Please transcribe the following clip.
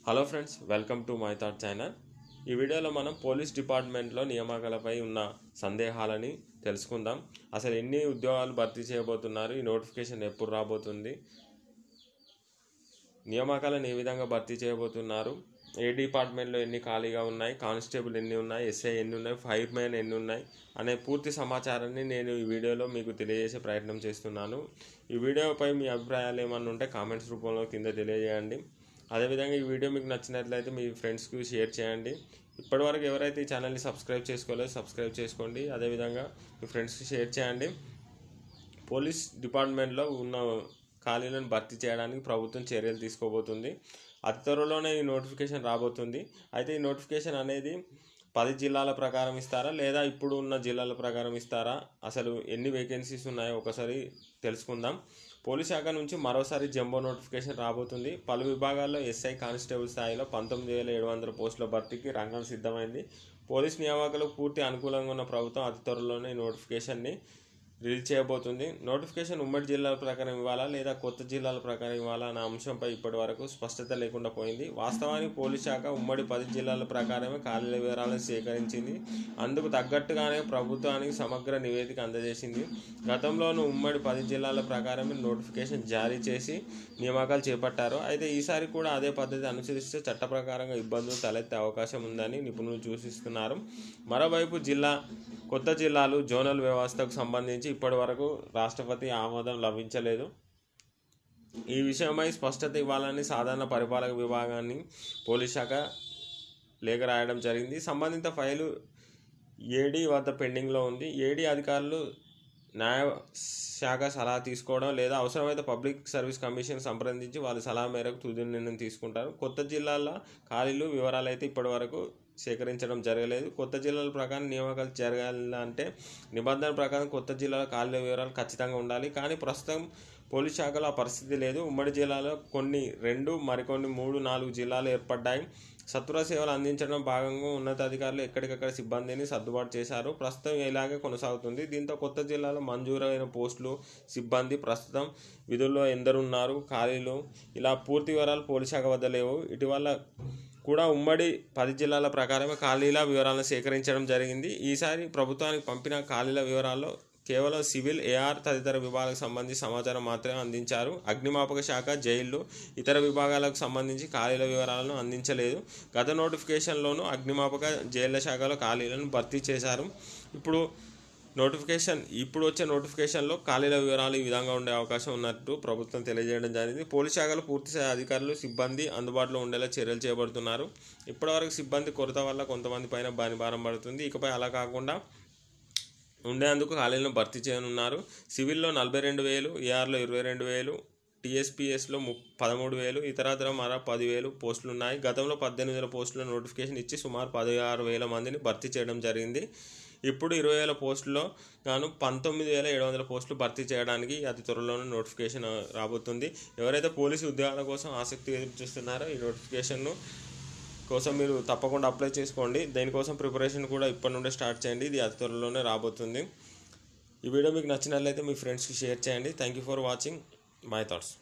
Hello friends, welcome to my thought channel. ఈ వీడియోలో మనం పోలీస్ డిపార్ట్మెంట్లో నియామకాలపై ఉన్న సందేహాలని తెలుసుకుందాం. అసలు ఎన్ని ఉద్యోగాలు భర్తీ చేయబోతున్నారు, ఈ నోటిఫికేషన్ ఎప్పుడు రాబోతుంది, నియామకాలను ఏ విధంగా భర్తీ చేయబోతున్నారు, ఏ డిపార్ట్మెంట్లో ఎన్ని ఖాళీగా ఉన్నాయి, కానిస్టేబుల్ ఎన్ని ఉన్నాయి, ఎస్ఐ ఎన్ని ఉన్నాయి, ఫైర్మెన్ ఎన్ని ఉన్నాయి అనే పూర్తి సమాచారాన్ని నేను ఈ వీడియోలో మీకు తెలియజేసే ప్రయత్నం చేస్తున్నాను. ఈ వీడియోపై మీ అభిప్రాయాలు ఏమన్నా ఉంటే కామెంట్స్ రూపంలో కింద తెలియజేయండి. అదేవిధంగా ఈ వీడియో మీకు నచ్చినట్లయితే మీ ఫ్రెండ్స్కి షేర్ చేయండి. ఇప్పటివరకు ఎవరైతే ఈ ఛానల్ని సబ్స్క్రైబ్ చేసుకోలేదో సబ్స్క్రైబ్ చేసుకోండి. అదేవిధంగా మీ ఫ్రెండ్స్కి షేర్ చేయండి. పోలీస్ డిపార్ట్మెంట్లో ఉన్న ఖాళీలను భర్తీ చేయడానికి ప్రభుత్వం చర్యలు తీసుకోబోతుంది. అతి త్వరలోనే ఈ నోటిఫికేషన్ రాబోతుంది. అయితే ఈ నోటిఫికేషన్ అనేది 10 జిల్లాల ప్రకారం ఇస్తారా లేదా ఇప్పుడు ఉన్న జిల్లాల ప్రకారం ఇస్తారా, అసలు ఎన్ని వేకెన్సీస్ ఉన్నాయో ఒకసారి తెలుసుకుందాం. పోలీస్ శాఖ నుంచి మరోసారి జంబో నోటిఫికేషన్ రాబోతుంది. పలు విభాగాల్లో ఎస్ఐ కానిస్టేబుల్ స్థాయిలో 19,700 పోస్టుల భర్తీకి రంగం సిద్ధమైంది. పోలీస్ నియామకాలకు పూర్తి అనుకూలంగా ఉన్న ప్రభుత్వం అతి త్వరలోనే నోటిఫికేషన్ని రిలీజ్ చేయబోతుంది. నోటిఫికేషన్ ఉమ్మడి జిల్లాల ప్రకారం ఇవ్వాలా లేదా కొత్త జిల్లాల ప్రకారం ఇవ్వాలా అనే అంశంపై ఇప్పటి వరకు స్పష్టత లేకుండా పోయింది. వాస్తవానికి పోలీస్ శాఖ ఉమ్మడి 10 జిల్లాల ప్రకారమే ఖాళీల వివరాలను సేకరించింది. అందుకు తగ్గట్టుగానే ప్రభుత్వానికి సమగ్ర నివేదిక అందజేసింది. గతంలోనూ ఉమ్మడి 10 జిల్లాల ప్రకారమే నోటిఫికేషన్ జారీ చేసి నియామకాలు చేపట్టారు. అయితే ఈసారి కూడా అదే పద్ధతి అనుసరిస్తే చట్ట ప్రకారంగా ఇబ్బందులు తలెత్తే అవకాశం ఉందని నిపుణులు సూచిస్తున్నారు. మరోవైపు కొత్త జిల్లాలు జోనల్ వ్యవస్థకు సంబంధించి ఇప్పటి వరకు రాష్ట్రపతి ఆమోదం లభించలేదు. ఈ విషయమై స్పష్టత ఇవ్వాలని సాధారణ పరిపాలక విభాగాన్ని పోలీస్ శాఖ లేఖ రాయడం జరిగింది. సంబంధిత ఫైలు ఏడీ వద్ద పెండింగ్లో ఉంది. ఏడీ అధికారులు న్యాయశాఖ సలహా తీసుకోవడం లేదా అవసరమైతే పబ్లిక్ సర్వీస్ కమిషన్ సంప్రదించి వాళ్ళ సలహా మేరకు తుది నిర్ణయం తీసుకుంటారు. కొత్త జిల్లాల ఖాళీలు వివరాలు అయితే ఇప్పటి వరకు సేకరించడం జరగలేదు. కొత్త జిల్లాల ప్రకారం నియామకాలు జరగాలంటే నిబంధన ప్రకారం కొత్త జిల్లాల ఖాళీల వివరాలు ఖచ్చితంగా ఉండాలి. కానీ ప్రస్తుతం పోలీస్ శాఖలో ఆ పరిస్థితి లేదు. ఉమ్మడి జిల్లాలో కొన్ని 2 మరికొన్ని 3, 4 జిల్లాలు ఏర్పడ్డాయి. సత్వర సేవలు అందించడం భాగంగా ఉన్నతాధికారులు ఎక్కడికక్కడ సిబ్బందిని సర్దుబాటు చేశారు. ప్రస్తుతం ఇలాగే కొనసాగుతుంది. దీంతో కొత్త జిల్లాలో మంజూరైన పోస్టులు, సిబ్బంది, ప్రస్తుతం విధుల్లో ఎందరున్నారు, ఖాళీలు ఇలా పూర్తి వివరాలు పోలీస్ శాఖ వద్ద లేవు. ఇటీవల కూడా ఉమ్మడి 10 జిల్లాల ప్రకారమే ఖాళీల వివరాలను సేకరించడం జరిగింది. ఈసారి ప్రభుత్వానికి పంపిన ఖాళీల వివరాల్లో కేవలం సివిల్, ఏఆర్ తదితర విభాగాలకు సంబంధించి సమాచారం మాత్రమే అందించారు. అగ్నిమాపక శాఖ, జైళ్లు, ఇతర విభాగాలకు సంబంధించి ఖాళీల వివరాలను అందించలేదు. గత నోటిఫికేషన్లోనూ అగ్నిమాపక, జైళ్ల శాఖలో ఖాళీలను భర్తీ చేశారు. ఇప్పుడు వచ్చే నోటిఫికేషన్లో ఖాళీల వివరాలు ఈ విధంగా ఉండే అవకాశం ఉన్నట్టు ప్రభుత్వం తెలియజేయడం జరిగింది. పోలీస్ శాఖలో పూర్తిస్థాయి అధికారులు, సిబ్బంది అందుబాటులో ఉండేలా చర్యలు చేపడుతున్నారు. ఇప్పటివరకు సిబ్బంది కొరత వల్ల కొంతమంది పైన భారం పడుతుంది. ఇకపై అలా కాకుండా ఉండేందుకు ఖాళీలను భర్తీ చేయనున్నారు. సివిల్లో 42,000, ఏఆర్లో 22,000, టీఎస్పీఎస్లో 13,000, ఇతరత్ర మరో 10,000 పోస్టులు ఉన్నాయి. గతంలో 18,000 పోస్టుల నోటిఫికేషన్ ఇచ్చి సుమారు 16,000 మందిని భర్తీ చేయడం జరిగింది. ఇప్పుడు 20,000 పోస్టుల్లో గాను 19,700 పోస్టులు భర్తీ చేయడానికి అతి త్వరలోనే నోటిఫికేషన్ రాబోతుంది. ఎవరైతే పోలీసు ఉద్యోగాల కోసం ఆసక్తి ఎదురు చూస్తున్నారో ఈ నోటిఫికేషన్ కోసం మీరు తప్పకుండా అప్లై చేసుకోండి. దీనికోసం ప్రిపరేషన్ కూడా ఇప్పటి నుండే స్టార్ట్ చేయండి. ఇది అతి త్వరలోనే రాబోతుంది. ఈ వీడియో మీకు నచ్చినట్లయితే మీ ఫ్రెండ్స్కి షేర్ చేయండి. Thank you for watching my thoughts.